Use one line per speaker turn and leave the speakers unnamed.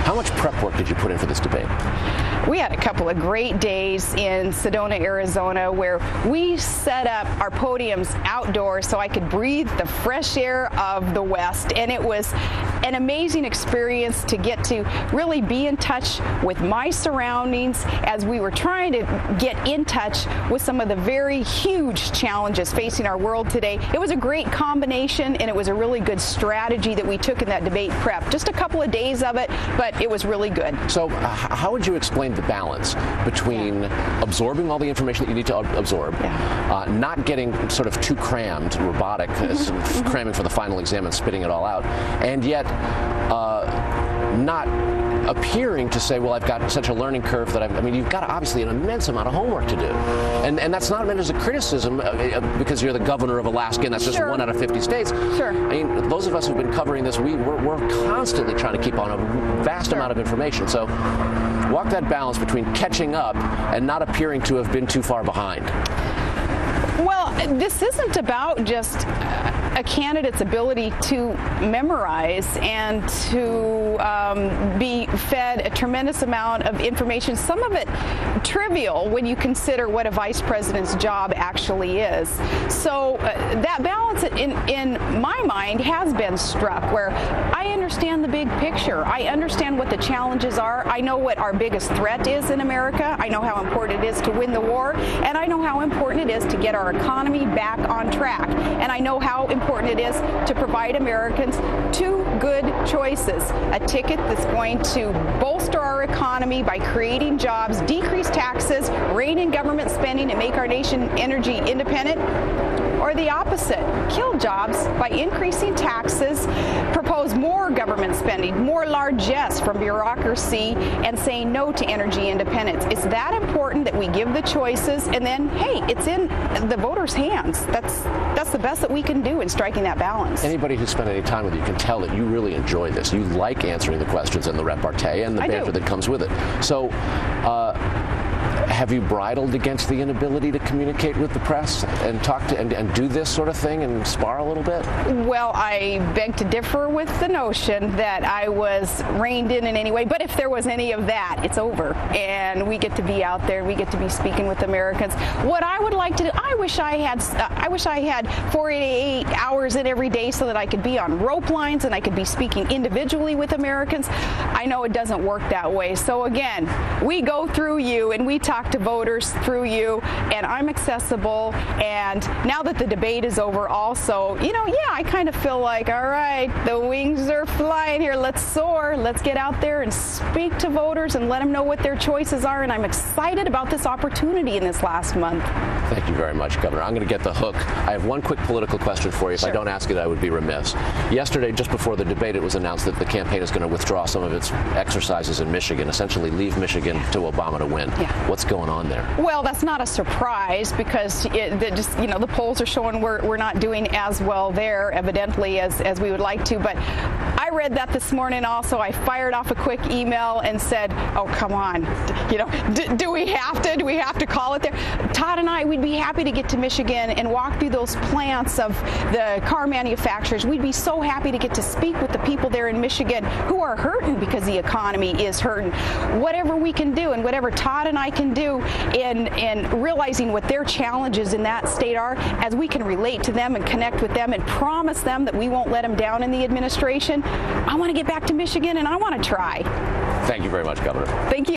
How much prep work did you put in for this debate?
We had a couple of great days in Sedona, Arizona, where we set up our podiums outdoors so I could breathe the fresh air of the West. And it was an amazing experience to get to really be in touch with my surroundings as we were trying to get in touch with some of the very huge challenges facing our world today. It was a great combination, and it was a really good strategy that we took in that debate prep. Just a couple of days of it, but it was really good.
So how would you explain the balance between absorbing all the information that you need to absorb, not getting sort of too crammed, robotic, cramming for the final exam and spitting it all out, and yet not appearing to say, well, I've got such a learning curve that I mean, you've got obviously an immense amount of homework to do. And that's not meant as a criticism because you're the governor of Alaska and that's just one out of 50 states.
Sure.
I mean, those of us who've been covering this, we're constantly trying to keep on a vast amount of information. So walk that balance between catching up and not appearing to have been too far behind.
Well, this isn't about just a candidate's ability to memorize and to be fed a tremendous amount of information, some of it trivial when you consider what a vice president's job actually is. So that balance in my mind has been struck, where I understand the big picture. I understand what the challenges are. I know what our biggest threat is in America. I know how important it is to win the war, and I know how important it is to get our economy back on track. And I know how important it is to provide Americans two good choices: a ticket that's going to bolster our economy by creating jobs, decrease taxes, rein in government spending, and make our nation energy independent, or the opposite, kill jobs by increasing taxes, propose more government spending, more largesse from bureaucracy, and saying no to energy independence. It's that important that we give the choices, and then, hey, it's in the voters' hands. That's the best that we can do in striking that balance.
Anybody who's spent any time with you can tell that you really enjoy this. You like answering the questions and the repartee and the banter that comes with it. So, have you bridled against the inability to communicate with the press and talk to and do this sort of thing and spar a little bit? Well,
I beg to differ with the notion that I was reined in any way, but if there was any of that, it's over, and we get to be out there, we get to be speaking with Americans. What I would like to do, I wish I had 48 hours in every day so that I could be on rope lines and I could be speaking individually with Americans. I know it doesn't work that way. So again, we go through you and we talk to voters through you, and I'm accessible. And now that the debate is over also, I kind of feel like, all right, the wings are flying here, let's soar, let's get out there and speak to voters and let them know what their choices are, and I'm excited about this opportunity in this last month.
Thank you very much, Governor. I'm going to get the hook. I have one quick political question for you. If I don't ask it, I would be remiss. Yesterday, just before the debate, it was announced that the campaign is going to withdraw some of its exercises in Michigan, essentially leave Michigan to Obama to win. What's going on there?
Well, that's not a surprise because the polls are showing we're not doing as well there, evidently, as we would like to. But I read that this morning also. I fired off a quick email and said, oh, come on. Do we have to? Do we have to call it there? Todd and I, we'd be happy to get to Michigan and walk through those plants of the car manufacturers. We'd be so happy to get to speak with the people there in Michigan who are hurting because the economy is hurting. Whatever we can do and whatever Todd and I can do in realizing what their challenges in that state are, as we can relate to them and connect with them and promise them that we won't let them down in the administration. I want to get back to Michigan and I want to try.
Thank you very much, Governor.
Thank you.